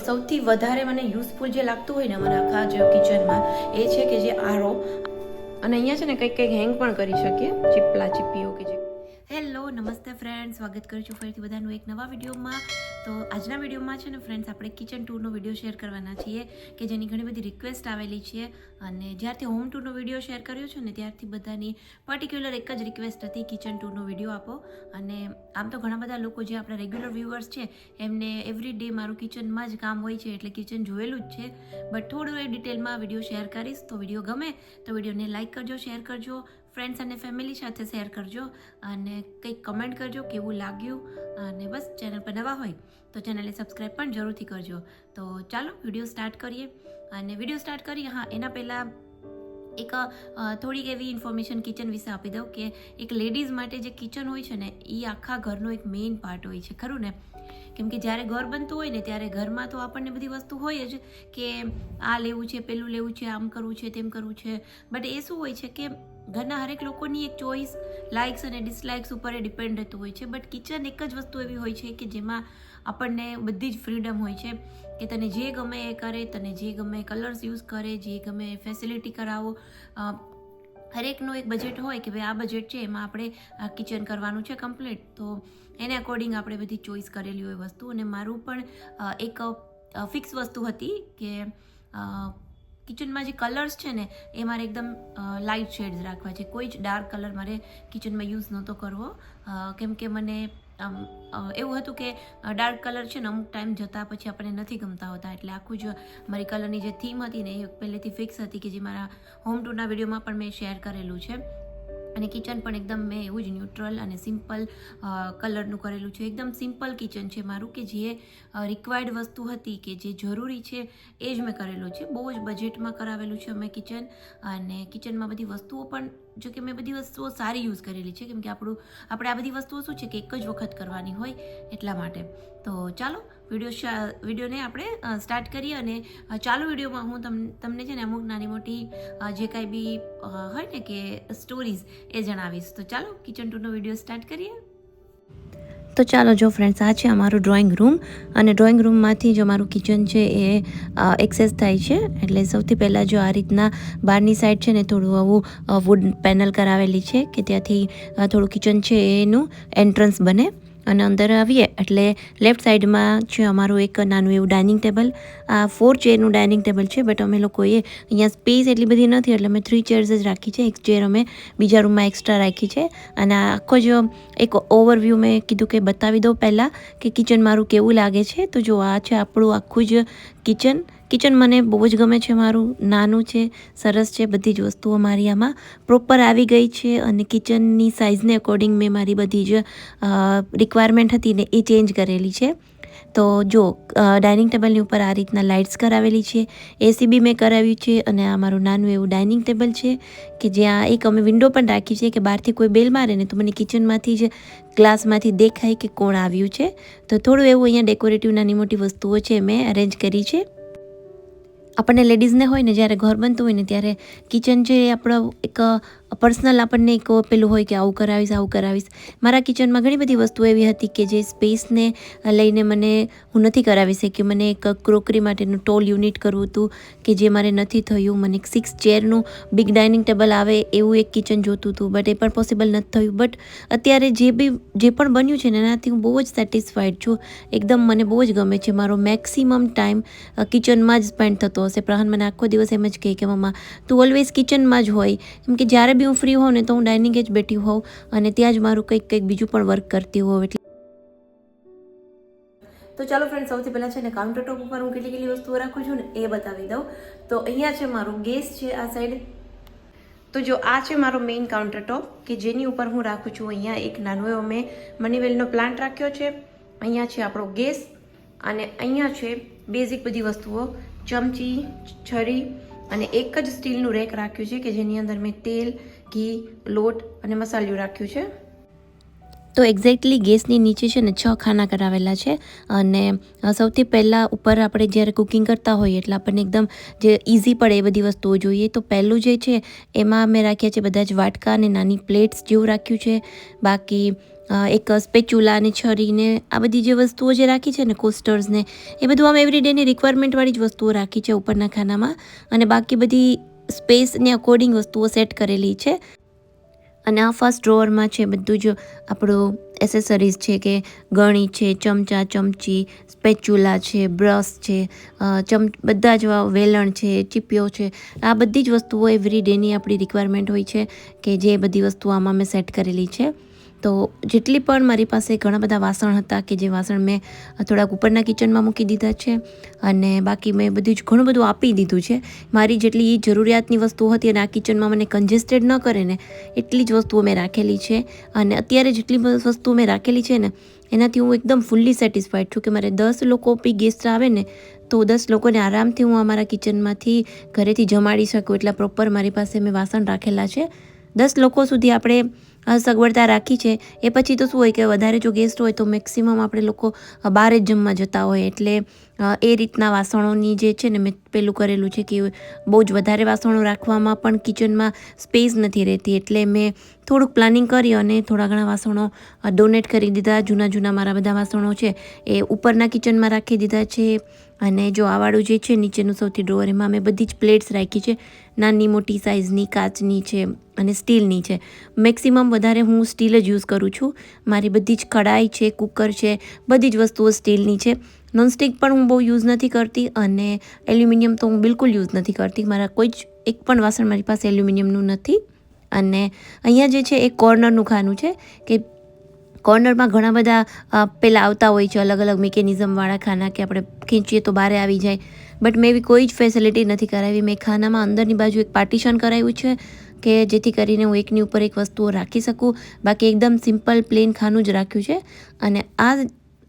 સૌથી વધારે મને યુઝફુલ જે લાગતું હોય ને મને આખા જે કિચનમાં એ છે કે જે આરો, અને અહીંયા છે ને કંઈક હેંગ પણ કરી શકીએ, ચીપલા ચીપીઓ કે જે. હેલો, નમસ્તે ફ્રેન્ડ, સ્વાગત કરું છું ફરીથી બધાનું એક નવા વિડીયોમાં. તો આજના વિડીયોમાં છે ને ફ્રેન્ડ્સ આપણે કિચન ટૂરનો વિડીયો શેર કરવાના છીએ કે જેની ઘણી બધી રિક્વેસ્ટ આવેલી છે, અને જ્યારથી હોમ ટૂરનો વિડીયો શેર કર્યો છે ને ત્યારથી બધાની પર્ટિક્યુલર એક જ રિક્વેસ્ટ હતી, કિચન ટૂરનો વિડીયો આપો. અને આમ તો ઘણા બધા લોકો જે આપણા રેગ્યુલર વ્યુઅર્સ છે એમને એવરી ડે મારું કિચનમાં જ કામ હોય છે એટલે કિચન જોયેલું જ છે, બટ થોડું એ ડિટેલમાં વિડીયો શેર કરીશ. તો વિડીયો ગમે તો વિડીયોને લાઇક કરજો, શેર કરજો, ફ્રેન્ડ્સ અને ફેમિલી સાથે શેર કરજો, અને કંઈક કમેન્ટ કરજો કેવું લાગ્યું. અને બસ ચેનલ પર નવા હોય તો ચેનલને સબસ્ક્રાઈબ પણ જરૂરથી કરજો. તો ચાલો વિડીયો સ્ટાર્ટ કરીએ. અને વિડીયો સ્ટાર્ટ કરીએ, હા એના પહેલાં એક થોડીક એવી ઇન્ફોર્મેશન કિચન વિશે આપી દઉં કે એક લેડીઝ માટે જે કિચન હોય છે ને એ આખા ઘરનો એક મેઇન પાર્ટ હોય છે, ખરું ને? કેમ કે જ્યારે ઘર બનતું હોય ને ત્યારે ઘરમાં તો આપણને બધી વસ્તુ હોય જ કે આ લેવું છે, પેલું લેવું છે, આમ કરવું છે, તેમ કરવું છે, બટ એ શું હોય છે કે ઘરના હરેક લોકોની એક ચોઈસ, લાઇક્સ અને ડિસલાઇક્સ ઉપર એ ડિપેન્ડ રહેતું હોય છે. બટ કિચન એક જ વસ્તુ એવી હોય છે કે જેમાં આપણને બધી જ ફ્રીડમ હોય છે કે તને જે ગમે એ કરે, તને જે ગમે કલર્સ યુઝ કરે, જે ગમે એ ફેસિલિટી કરાવો. હરેકનું એક બજેટ હોય કે ભાઈ આ બજેટ છે એમાં આપણે કિચન કરવાનું છે કમ્પ્લીટ, તો એને અકોર્ડિંગ આપણે બધી ચોઈસ કરેલી હોય વસ્તુ. અને મારું પણ એક ફિક્સ વસ્તુ હતી કે કિચનમાં જે કલર્સ છે ને એ મારે એકદમ લાઇટ શેડ્સ રાખવા છે, કોઈ જ ડાર્ક કલર મારે કિચનમાં યુઝ નહોતો કરવો, કેમ કે મને એવું હતું કે ડાર્ક કલર છે ને અમુક ટાઈમ જતાં પછી આપણને નથી ગમતા હોતા, એટલે આખું જ મારી કલરની જે થીમ હતી ને એ પહેલેથી ફિક્સ હતી કે જે મારા હોમ ટૂરના વિડીયોમાં પણ મેં શેર કરેલું છે. અને કિચન પણ એકદમ મેં એવું જ ન્યુટ્રલ અને સિમ્પલ કલરનું કરેલું છે. એકદમ સિમ્પલ કિચન છે મારું, કે જે રિક્વાયર્ડ વસ્તુ હતી કે જે જરૂરી છે એ જ મેં કરેલું છે. બહુ જ બજેટમાં કરાવેલું છે મેં કિચન. અને કિચનમાં બધી વસ્તુઓ પણ જો કે મેં બધી વસ્તુઓ સારી યુઝ કરેલી છે, કેમ કે આપણે આ બધી વસ્તુઓ શું છે કે એક જ વખત કરવાની હોય એટલા માટે. તો ચાલો વિડીયોને આપણે સ્ટાર્ટ કરીએ. અને ચાલુ વિડીયોમાં હું તમને છે ને અમુક નાની મોટી જે કાંઈ બી હોય ને કે સ્ટોરીઝ એ જણાવીશ. તો ચાલો કિચન ટૂરનો વિડીયો સ્ટાર્ટ કરીએ. તો ચાલો જો ફ્રેન્ડ્સ, આ છે અમારું ડ્રોઈંગ રૂમ, અને ડ્રોઈંગ રૂમમાંથી જો અમારું કિચન છે એ એક્સેસ થાય છે. એટલે સૌથી પહેલાં જો આ રીતના બહારની સાઈડ છે ને થોડું આવું વુડ પેનલ કરાવેલી છે કે ત્યાંથી થોડું કિચન છે એનું એન્ટ્રન્સ બને. અને અંદર આવીએ એટલે લેફ્ટ સાઈડમાં છે અમારું એક નાનું એવું ડાઇનિંગ ટેબલ. આ 4 ચેરનું ડાઇનિંગ ટેબલ છે, બટ અમે લોકોએ અહીંયા સ્પેસ એટલી બધી નથી એટલે અમે 3 ચેર્સ જ રાખી છે. એક ચેર અમે બીજા રૂમમાં એક્સ્ટ્રા રાખી છે. અને આ આખો જ એક ઓવરવ્યૂ મેં કીધું કે બતાવી દઉં પહેલાં કે કિચન મારું કેવું લાગે છે. તો જો આ છે આપણું આખું જ કિચન મને બહુ જ ગમે છે. મારું નાનું છે, સરસ છે, બધી જ વસ્તુઓ મારી આમાં પ્રોપર આવી ગઈ છે. અને કિચનની સાઇઝને અકોર્ડિંગ મેં મારી બધી જ રિક્વાયરમેન્ટ હતી ને એ ચેન્જ કરેલી છે. તો જો ડાઇનિંગ ટેબલની ઉપર આ રીતના લાઇટ્સ કરાવેલી છે, એસી બી મેં કરાવ્યું છે. અને આ મારું નાનું એવું ડાઇનિંગ ટેબલ છે કે જ્યાં એક અમે વિન્ડો પણ રાખી છે કે બહારથી કોઈ બેલ મારે ને તો મને કિચનમાંથી જ ગ્લાસમાંથી દેખાય કે કોણ આવ્યું છે. તો થોડું એવું અહીંયા ડેકોરેટિવ નાની મોટી વસ્તુઓ છે મેં અરેન્જ કરી છે. આપણને લેડીઝને હોય ને જ્યારે ઘર બનતું હોય ને ત્યારે કિચન છે એ આપણો એક પર્સનલ આપણને એક પેલું હોય કે આવું કરાવીશ. મારા કિચનમાં ઘણી બધી વસ્તુઓ એવી હતી કે જે સ્પેસને લઈને મને હું નથી કરાવી શકી. મને એક ક્રોકરી માટેનું ટોલ યુનિટ કરવું હતું કે જે મારે નથી થયું. મને એક 6 ચેરનું બિગ ડાઇનિંગ ટેબલ આવે એવું એક કિચન જોતું હતું, બટ એ પણ પોસિબલ નથી થયું. બટ અત્યારે જે પણ બન્યું છે ને એનાથી હું બહુ જ સેટિસ્ફાઈડ છું. એકદમ મને બહુ જ ગમે છે. મારો મેક્સિમમ ટાઈમ કિચનમાં જ સ્પેન્ડ થતો હશે. પ્રહાન મને આખો દિવસ એમ જ કહે કે મમ્મા તું ઓલવેઝ કિચનમાં જ હોય, કેમ કે જ્યારે બી હું ફ્રી હોઉં ને તો હું ડાઇનિંગે જ બેઠી હોઉં અને ત્યાં જ મારું કંઈક બીજું પણ વર્ક કરતી હોઉં. એટલે તો ચાલો ફ્રેન્ડ, સૌથી પહેલાં છે ને કાઉન્ટર ટોપ ઉપર હું કેટલી વસ્તુઓ રાખું છું ને એ બતાવી દઉં. તો અહીંયા છે મારું ગેસ છે આ સાઈડ. તો જો આ છે મારો મેઇન કાઉન્ટર ટોપ કે જેની ઉપર હું રાખું છું અહીંયા એક નાનો એવો મેં મનીવેલનો પ્લાન્ટ રાખ્યો છે. અહીંયા છે આપણો ગેસ, અને અહીંયા છે બેઝિક બધી વસ્તુઓ, ચમચી, છરી, અને એક જ સ્ટીલનું રેક રાખ્યું છે કે જેની અંદર મેં તેલ, ઘી, લોટ અને મસાલિયું રાખ્યું છે. તો એક્ઝેક્ટલી ગેસની નીચે છે ને 6 ખાના કરાવેલા છે. અને સૌથી પહેલાં ઉપર આપણે જ્યારે કુકિંગ કરતા હોઈએ એટલે આપણને એકદમ જે ઇઝી પડે એ બધી વસ્તુઓ જોઈએ. તો પહેલું જે છે એમાં મેં રાખ્યા છે બધા જ વાટકા અને નાની પ્લેટ્સ જેવું રાખ્યું છે. બાકી એક સ્પેચ્યુલા અને છરીને આ બધી જે વસ્તુઓ જે રાખી છે ને કોસ્ટર્સને એ બધું આમ એવરીડેની રિક્વાયરમેન્ટવાળી જ વસ્તુઓ રાખી છે ઉપરના ખાનામાં, અને બાકી બધી સ્પેસને અકોર્ડિંગ વસ્તુઓ સેટ કરેલી છે. અને આ ફર્સ્ટ ડ્રોવરમાં છે બધું જ આપણું એસેસરીઝ છે, કે ગણી છે, ચમચા, ચમચી, સ્પેચ્યુલા છે, બ્રશ છે, બધા જ વેલણ છે, ચીપીઓ છે, આ બધી જ વસ્તુઓ એવરી ડેની આપણી રિક્વાયરમેન્ટ હોય છે કે જે બધી વસ્તુઓ આમાં મેં સેટ કરેલી છે. તો જેટલી પણ મારી પાસે ઘણા બધા વાસણ હતા કે જે વાસણ મેં થોડાક ઉપરના કિચનમાં મૂકી દીધા છે, અને બાકી મેં બધું જ ઘણું બધું આપી દીધું છે. મારી જેટલી જરૂરિયાતની વસ્તુઓ હતી અને આ કિચનમાં મને કન્જેસ્ટેડ ન કરે ને એટલી જ વસ્તુઓ મેં રાખેલી છે. અને અત્યારે જેટલી બધી વસ્તુઓ મેં રાખેલી છે ને એનાથી હું એકદમ ફૂલ્લી સેટિસ્ફાઈડ છું કે મારે 10 લોકો બી ગેસ્ટ આવે ને તો 10 લોકોને આરામથી હું અમારા કિચનમાંથી ઘરેથી જમાડી શકું એટલા પ્રોપર મારી પાસે મેં વાસણ રાખેલા છે. 10 લોકો સુધી આપણે સગવડતા રાખી છે. એ પછી તો શું હોય કે વધારે જો ગેસ્ટ હોય તો મેક્સિમમ આપણે લોકો બહાર જ જમવા જતા હોય, એટલે એ રીતના વાસણોની જે છે ને મેં પેલું કરેલું છે કે બહુ જ વધારે વાસણો રાખવામાં પણ કિચનમાં સ્પેસ નથી રહેતી, એટલે મેં થોડુંક પ્લાનિંગ કરી અને થોડા ઘણા વાસણો ડોનેટ કરી દીધા. જૂના મારા બધા વાસણો છે એ ઉપરના કિચનમાં રાખી દીધા છે. અને જો આવાળું જે છે નીચેનું સૌથી ડ્રોવર, એમાં મેં બધી જ પ્લેટ્સ રાખી છે, નાની મોટી સાઇઝની, કાચની છે અને સ્ટીલની છે. મેક્સિમમ વધારે હું સ્ટીલ જ યુઝ કરું છું. મારી બધી જ કડાઈ છે, કુકર છે, બધી જ વસ્તુઓ સ્ટીલની છે. નોનસ્ટિક પણ હું બહુ યુઝ નથી કરતી, અને એલ્યુમિનિયમ તો હું બિલકુલ યુઝ નથી કરતી. મારા કોઈ જ એક પણ વાસણ મારી પાસે એલ્યુમિનિયમનું નથી. અને અહીંયા જે છે એ કોર્નરનું ખાનું છે કે કોર્નરમાં ઘણા બધા પેલા આવતા હોય છે અલગ અલગ મિકેનિઝમવાળા ખાના કે આપણે ખીંચીએ તો બહાર આવી જાય, બટ મેં એવી કોઈ જ ફેસિલિટી નથી કરાવી. મેં ખાનામાં અંદરની બાજુ એક પાર્ટીશન કરાવ્યું છે કે જેથી કરીને હું એકની ઉપર એક વસ્તુઓ રાખી શકું. બાકી એકદમ સિમ્પલ પ્લેન ખાનું જ રાખ્યું છે. અને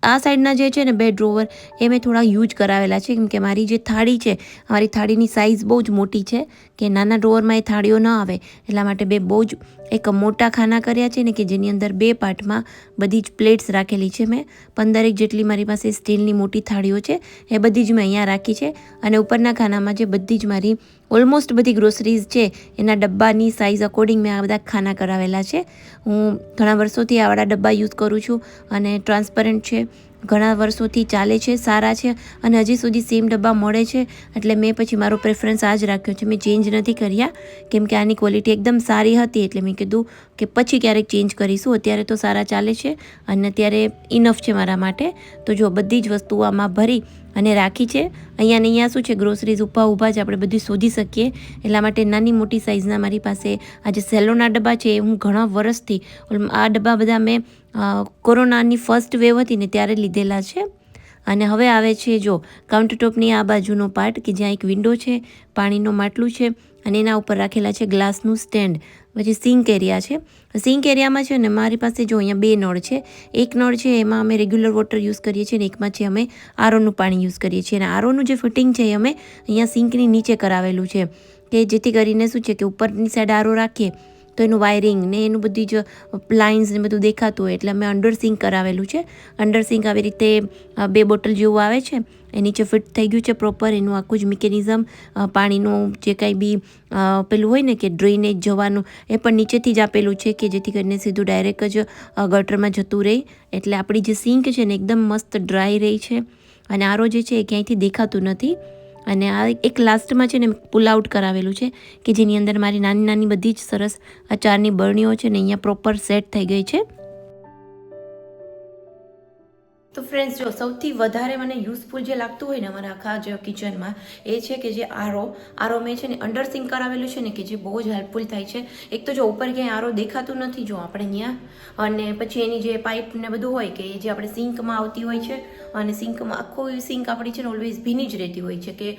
આ સાઈડના જે છે ને 2 ડ્રોવર એ મેં થોડા યુઝ કરાવેલા છે, કેમ કે મારી જે થાળી છે, મારી થાળીની સાઇઝ બહુ જ મોટી છે કે નાના ડ્રોવરમાં એ થાળીઓ ન આવે, એટલા માટે બહુ જ એક મોટા ખાના કર્યા છે ને કે જેની અંદર 2 પાર્ટમાં બધી જ પ્લેટ્સ રાખેલી છે. મેં 15 જેટલી મારી પાસે સ્ટીલની મોટી થાળીઓ છે એ બધી જ મેં અહીંયા રાખી છે. અને ઉપરના ખાનામાં જે બધી જ મારી ઓલમોસ્ટ બધી ગ્રોસરીઝ છે એના ડબ્બાની સાઇઝ અકોર્ડિંગ મેં આ બધા ખાના કરાવેલા છે. હું ઘણા વર્ષોથી આવાળા ડબ્બા યુઝ કરું છું અને ટ્રાન્સપરન્ટ છે, ઘણા વર્ષોથી ચાલે છે, સારા છે, અને હજી સુધી સેમ ડબ્બા મળે છે. એટલે મેં પછી મારો પ્રેફરન્સ આ જ રાખ્યો છે, મેં ચેન્જ નથી કર્યા, કેમ કે આની ક્વોલિટી એકદમ સારી હતી. એટલે મેં કીધું કે પછી ક્યારેક ચેન્જ કરીશું, અત્યારે તો સારા ચાલે છે અને અત્યારે ઇનફ છે મારા માટે. તો જો બધી જ વસ્તુઓ આમાં ભરી અને રાખી છે. અહીંયા શું છે, ગ્રોસરીઝ ઊભા જ આપણે બધી શોધી શકીએ, એટલા માટે નાની મોટી સાઇઝના મારી પાસે આ જે સેલોના ડબ્બા છે એ હું ઘણા વર્ષથી, આ ડબ્બા બધા મેં કોરોનાની ફર્સ્ટ વેવ હતી ને ત્યારે લીધેલા છે. અને હવે આવે છે જો કાઉન્ટરટોપની આ બાજુનો પાર્ટ કે જ્યાં એક વિન્ડો છે, પાણીનું માટલું છે અને એના ઉપર રાખેલા છે ગ્લાસનું સ્ટેન્ડ. પછી સિંક એરિયા છે. સિંક એરિયામાં છે ને મારી પાસે જો અહીંયા 2 નળ છે. એક નળ છે એમાં અમે રેગ્યુલર વોટર યુઝ કરીએ છીએ, અને એકમાં છે અમે આરોનું પાણી યુઝ કરીએ છીએ. અને આરોનું જે ફિટિંગ છે એ અમે અહીંયા સિંકની નીચે કરાવેલું છે કે જેથી કરીને શું છે કે ઉપરની સાઈડ આરો રાખીએ તો એનું વાયરિંગ ને એનું બધી જ લાઇન્સ ને બધું દેખાતું હોય, એટલે અમે અંડર સિંક કરાવેલું છે. અંડર સિંક આવી રીતે 2 બોટલ જેવું આવે છે, એ નીચે ફિટ થઈ ગયું છે પ્રોપર. એનું આખું જ મિકેનિઝમ, પાણીનું જે કાંઈ બી પેલું હોય ને કે ડ્રેનેજ જવાનું, એ પણ નીચેથી જ આપેલું છે કે જેથી કરીને સીધું ડાયરેક્ટ જ ગટરમાં જતું રહે. એટલે આપણી જે સિંક છે ને એકદમ મસ્ત ડ્રાય રહી છે, અને આરો જે છે એ ક્યાંયથી દેખાતું નથી. અને આ એક લાસ્ટમાં છે ને પુલ આઉટ કરાવેલું છે કે જેની અંદર મારી નાની બધી જ સરસ અચારની બરણીઓ છે ને અહીંયા પ્રોપર સેટ થઈ ગઈ છે. તો ફ્રેન્ડ્સ, જો સૌથી વધારે મને યુઝફુલ જે લાગતું હોય ને અમારા આખા જે કિચનમાં એ છે કે જે આરો મેં છે ને અંડર સિંક કરાવેલું છે ને કે જે બહુ જ હેલ્પફુલ થાય છે. એક તો જો ઉપર ક્યાંય આરો દેખાતું નથી જો આપણે ત્યાં, અને પછી એની જે પાઇપ ને બધું હોય કે જે આપણે સિંકમાં આવતી હોય છે, અને સિંકમાં આખું સિંક આપણી છે ને ઓલવેઝ ભીની જ રહેતી હોય છે કે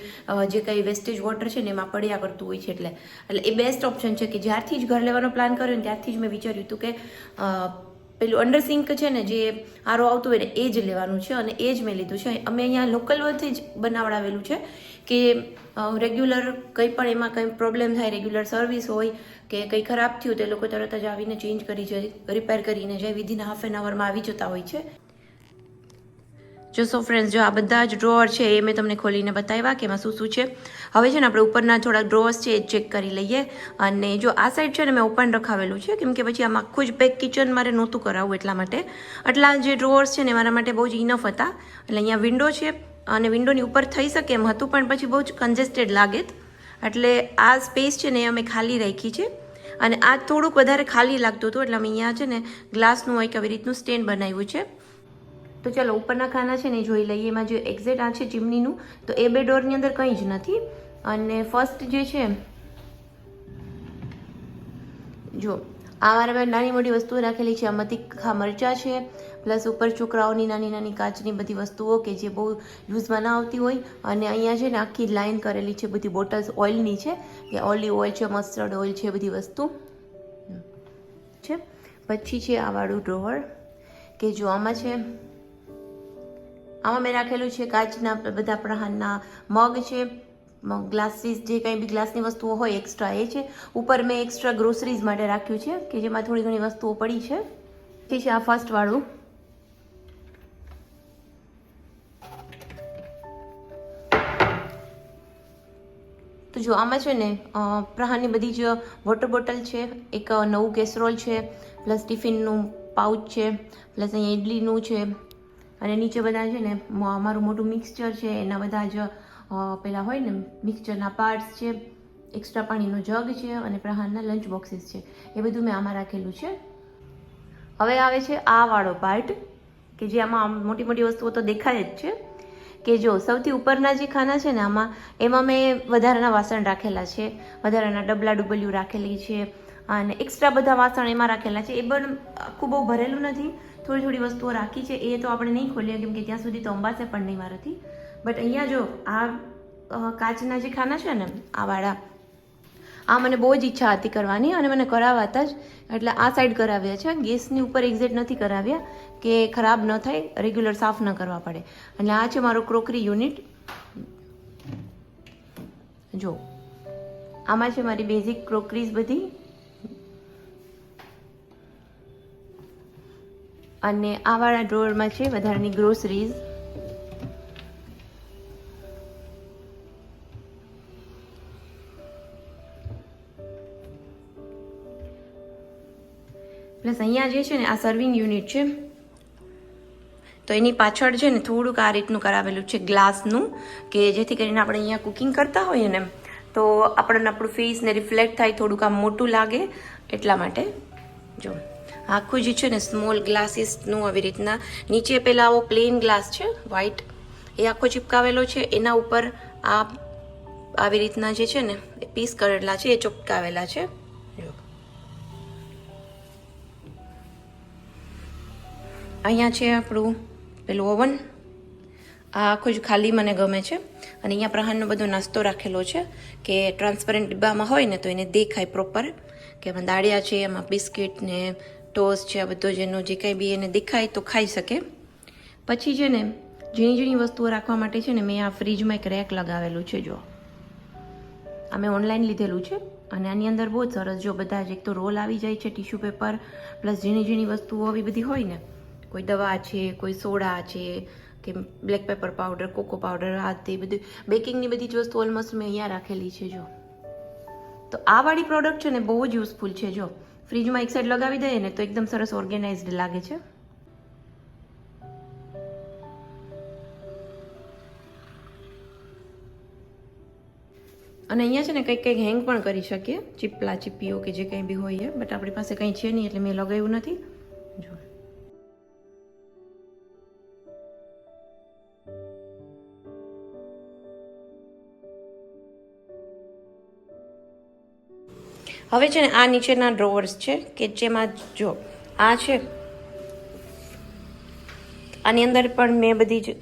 જે કંઈ વેસ્ટેજ વોટર છે ને એમાં પડ્યા કરતું હોય છે. એટલે એ બેસ્ટ ઓપ્શન છે કે જ્યારથી જ ઘર લેવાનો પ્લાન કર્યો ને ત્યારથી જ મેં વિચાર્યું હતું કે પેલું અંડર સિંક છે ને જે આરો આવતું હોય ને એ જ લેવાનું છે, અને એ જ મેં લીધું છે. અમે અહીંયા લોકલથી જ બનાવડાવેલું છે કે રેગ્યુલર કંઈ પણ એમાં કંઈ પ્રોબ્લેમ થાય, રેગ્યુલર સર્વિસ હોય કે કંઈ ખરાબ થયું તો એ લોકો તરત જ આવીને ચેન્જ કરી જાય, રિપેર કરીને જાય, વિધિન હાફ એન અવરમાં આવી જતા હોય છે. જો સો ફ્રેન્ડ્સ, જો આ બધા જ ડ્રોઅર છે એ મેં તમને ખોલીને બતાવ્યા કે એમાં શું શું છે. હવે છે ને આપણે ઉપરના થોડા ડ્રોઅર્સ છે એ ચેક કરી લઈએ. અને જો આ સાઈડ છે ને મેં ઓપન રખાવેલું છે, કેમ કે પછી આમાં આખું જ પેક કિચન મારે નહોતું કરાવવું, એટલા માટે. આટલા જે ડ્રોઅર્સ છે ને મારા માટે બહુ જ ઇનફ હતા. એટલે અહીંયા વિન્ડો છે અને વિન્ડોની ઉપર થઈ શકે એમ હતું, પણ પછી બહુ જ કન્જેસ્ટેડ લાગે. એટલે આ સ્પેસ છે ને એ અમે ખાલી રાખી છે. અને આ થોડુંક વધારે ખાલી લાગતું હતું, એટલે અમે અહીંયા છે ને ગ્લાસનું એક આવી રીતનું સ્ટેન્ડ બનાવ્યું છે. તો ચાલો ઉપરના ખાના છે ને જોઈ લઈએ. એમાં જે એક્ઝેક્ટ આ છે ચીમનીનું, તો એ બે ડોરની અંદર કંઈ જ નથી. અને ફર્સ્ટ જે છે, જો આ મારા નાની મોટી વસ્તુઓ રાખેલી છે. આમાં તીખા મરચાં છે, પ્લસ ઉપર છોકરાઓની નાની નાની કાચની બધી વસ્તુઓ કે જે બહુ યુઝમાં ના આવતી હોય. અને અહીંયા છે ને આખી લાઈન કરેલી છે બધી બોટલ્સ ઓઇલની છે, કે ઓલિવ ઓઇલ છે, મસ્ટર્ડ ઓઇલ છે, બધી વસ્તુ છે. પછી છે આ વાળું ડ્રોવર, કે જો આમાં છે, આમાં મેં રાખેલું છે કાચના બધા પ્રહારના મગ છે, ગ્લાસીસ, જે કંઈ બી ગ્લાસની વસ્તુઓ હોય એક્સ્ટ્રા એ છે. ઉપર મેં એક્સ્ટ્રા ગ્રોસરીઝ માટે રાખ્યું છે, કે જેમાં થોડી ઘણી વસ્તુઓ પડી છે. એ છે આ ફર્સ્ટ વાળું. તો જો આમાં છે ને પ્રહારની બધી જ વોટર બોટલ છે, એક નવું કેસરોલ છે, પ્લસ ટિફિનનું પાઉચ છે, પ્લસ અહીંયા ઇડલીનું છે. અને નીચે બધા છે ને મારું મોટું મિક્સચર છે, એના બધા જ પેલા હોય ને મિક્સચરના પાર્ટ્સ છે, એક્સ્ટ્રા પાણીનો જગ છે, અને પ્રહારના લંચ બોક્સીસ છે. એ બધું મેં આમાં રાખેલું છે. હવે આવે છે આ વાળો પાર્ટ, કે જે આમાં મોટી મોટી વસ્તુઓ તો દેખાય જ છે. કે જો સૌથી ઉપરના જે ખાના છે ને એમાં મેં વધારાના વાસણ રાખેલા છે, વધારાના ડબલા ડુબલિયું રાખેલી છે, અને એક્સ્ટ્રા બધા વાસણ એમાં રાખેલા છે. એ પણ આખું બહુ ભરેલું નથી, થોડી થોડી વસ્તુઓ રાખી છે. એ તો આપણે નહીં ખોલીએ, કેમ કે ત્યાં સુધી તો અંબાશે પણ નહીં મારાથી. બટ અહીંયા જો આ કાચના જે ખાના છે ને આ વાળા, આ મને બહુ જ ઈચ્છા હતી કરવાની, અને મને કરાવાતા જ, એટલે આ સાઈડ કરાવ્યા છે. ગેસની ઉપર એક્ઝેક્ટ નથી કરાવ્યા, કે ખરાબ ન થાય, રેગ્યુલર સાફ ન કરવા પડે. એટલે આ છે મારો ક્રોકરી યુનિટ. જો આમાં છે મારી બેઝિક ક્રોકરીઝ બધી. અને આ વાળા ડ્રોવરમાં છે વધારાની ગ્રોસરીઝ. પ્લસ અહીંયા જે છે ને આ સર્વિંગ યુનિટ છે, તો એની પાછળ છે ને થોડુંક આ રીતનું કરાવેલું છે ગ્લાસનું, કે જેથી કરીને આપણે અહીંયા કુકિંગ કરતા હોઈએ ને તો આપણને આપણું ફેસને રિફ્લેક્ટ થાય, થોડુંક આમ મોટું લાગે, એટલા માટે. જો આખું જે છે ને સ્મોલ ગ્લાસીસનું આવી રીતના નીચે પેલા આવો પ્લેન ગ્લાસ છે વ્હાઈટ, એ આખો ચિપકાવેલો છે. એના ઉપર આ આવી રીતના જે છે ને એ પીસ કરેલા છે, એ ચિપકાવેલા છે. અહીંયા છે આપણું પેલું ઓવન. આ આખું જ ખાલી મને ગમે છે. અને અહીંયા પ્રહારનો બધો નાસ્તો રાખેલો છે, કે ટ્રાન્સપરન્ટ ડિબ્બામાં હોય ને તો એને દેખાય પ્રોપર, કે એમાં દાળિયા છે, એમાં બિસ્કિટ ને ટોસ્ટ છે, આ બધો જેનો જે કંઈ બી એને દેખાય તો ખાઈ શકે. પછી છે ને ઝીણી ઝીણી વસ્તુઓ રાખવા માટે છે ને મેં આ ફ્રીજમાં એક રેક લગાવેલું છે. જો આ મેં ઓનલાઈન લીધેલું છે, અને આની અંદર બહુ જ સરસ, જો બધા જ એક તો રોલ આવી જાય છે, ટિશ્યુ પેપર, પ્લસ ઝીણી ઝીણી વસ્તુઓ આવી બધી હોય ને, કોઈ દવા છે, કોઈ સોડા છે, કે black pepper powder, cocoa powder, આ તે બધું બેકિંગની બધી જ વસ્તુ ઓલમોસ્ટ મેં અહીંયા રાખેલી છે. જો તો આ વાળી પ્રોડક્ટ છે ને બહુ જ યુઝફુલ છે. જો ફ્રીજમાં એક સાઈડ લગાવી દઈએ ને તો એકદમ સરસ ઓર્ગેનાઇઝડ લાગે છે. અને અહીંયા છે ને કંઈક કંઈક હેંગ પણ કરી શકીએ, ચીપલા ચીપીઓ કે જે કંઈ બી હોય, બટ આપણી પાસે કંઈ છે નહીં એટલે મેં લગાવ્યું નથી. જો હવે છે ને આ નીચેના ડ્રોવર્સ છે, કે જેમાં જો આ છે, આની અંદર પણ મેં બધી જ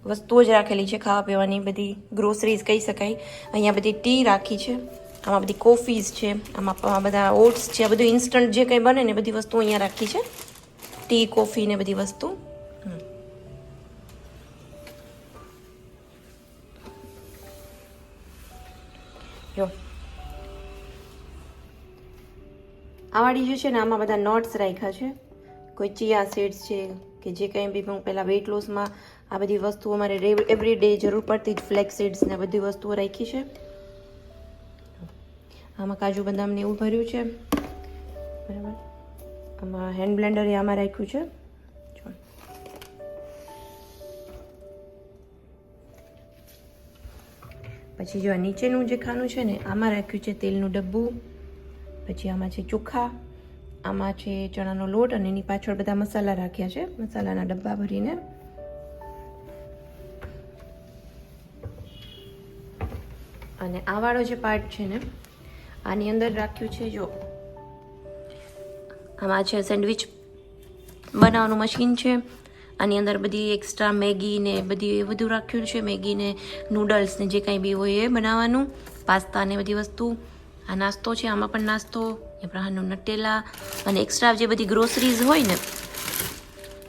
વસ્તુઓ જ રાખેલી છે, ખાવા પીવાની બધી ગ્રોસરીઝ કહી શકાય. અહીંયા બધી ટી રાખી છે, આમાં બધી કોફીઝ છે, આમાં બધા ઓટ્સ છે, આ બધું ઇન્સ્ટન્ટ જે કંઈ બને ને બધી વસ્તુ અહીંયા રાખી છે, ટી કોફી ને બધી વસ્તુ. જો આ વાળી જે છે ને આમાં બધા નટ્સ રાખ્યા છે, કોઈ ચિયા સીડ્સ છે, કે જે કંઈ બી હું પહેલાં વેઇટ લોસમાં આ બધી વસ્તુઓ અમારે એવરીડે જરૂર પડતી જ ફ્લેક્સ સીડ્સ ને બધી વસ્તુઓ રાખી છે. આમાં કાજુ બદામને એવું ભર્યું છે, બરાબર. આમાં હેન્ડ બ્લેન્ડર એ આમાં રાખ્યું છે. પછી જો નીચેનું જે ખાનું છે ને આમાં રાખ્યું છે તેલનું ડબ્બું, પછી આમાં છે ચોખા, આમાં છે ચણાનો લોટ અને એની પાછળ બધા મસાલા રાખ્યા છે, મસાલાના ડબ્બા ભરીને. અને આ વાળો જે પાર્ટ છે ને આની અંદર રાખ્યું છે, જો આમાં છે સેન્ડવિચ બનાવવાનું મશીન છે. આની અંદર બધી એક્સ્ટ્રા મેગી ને બધી એ બધું રાખ્યું છે, મેગી ને નૂડલ્સ ને જે કાંઈ બી હોય એ બનાવવાનું, પાસ્તા ને બધી વસ્તુ. આ નાસ્તો છે, આમાં પણ નાસ્તો, એ પ્રકારનું નટેલા અને એક્સ્ટ્રા જે બધી ગ્રોસરીઝ હોય ને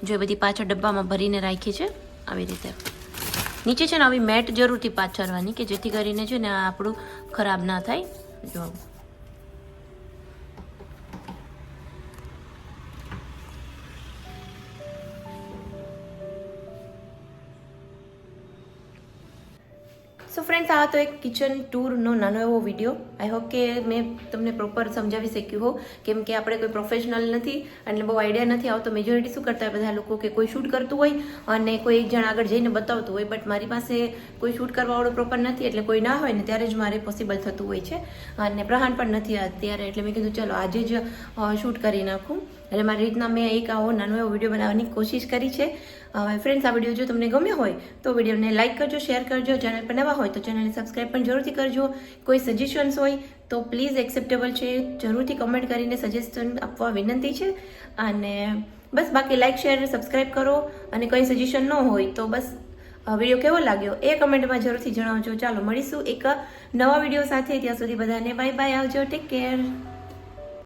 જો એ બધી પાછળ ડબ્બામાં ભરીને રાખી છે આવી રીતે. નીચે છે ને આવી મેટ જરૂરથી પાથરવાની કે જેથી કરીને છે ને આ આપણું ખરાબ ના થાય. જો સો ફ્રેન્ડ્સ, આ તો એક કિચન ટૂરનો નાનો એવો વિડીયો. આઈ હોપ કે મેં તમને પ્રોપર સમજાવી શક્યું હો, કેમ કે આપણે કોઈ પ્રોફેશનલ નથી એટલે બહુ આઈડિયા નથી આવતો. મેજોરિટી શું કરતા હોય બધા લોકો કે કોઈ શૂટ કરતું હોય અને કોઈ એક જણ આગળ જઈને બતાવતું હોય, બટ મારી પાસે કોઈ શૂટ કરવાવાળું પ્રોપર નથી એટલે કોઈ ના હોય ને ત્યારે જ મારે પોસિબલ થતું હોય છે. અને પ્રહાન પણ નથી અત્યારે એટલે મેં કીધું ચલો આજે જ શૂટ કરી નાખું. એટલે મારી રીતના મેં એક આવો નાનો એવો વિડીયો બનાવવાની કોશિશ કરી છે. ફ્રેન્ડ્સ, આ વિડીયો જો તમને ગમ્યો હોય તો વિડીયોને લાઇક કરજો, શેર કરજો. ચેનલ પર નવા હોય તો ચેનલને સબસ્ક્રાઈબ પણ જરૂરથી કરજો. કોઈ સજેશન્સ હોય તો પ્લીઝ એક્સેપ્ટેબલ છે, જરૂરથી કમેન્ટ કરીને સજેશન આપવા વિનંતી છે. અને બસ બાકી લાઇક શેર સબસ્ક્રાઈબ કરો. અને કોઈ સજેશન ન હોય તો બસ વિડીયો કેવો લાગ્યો એ કમેન્ટમાં જરૂરથી જણાવજો. ચાલો મળીશું એક નવા વિડીયો સાથે. ત્યાં સુધી બધાને બાય બાય, આવજો, ટેક કેર.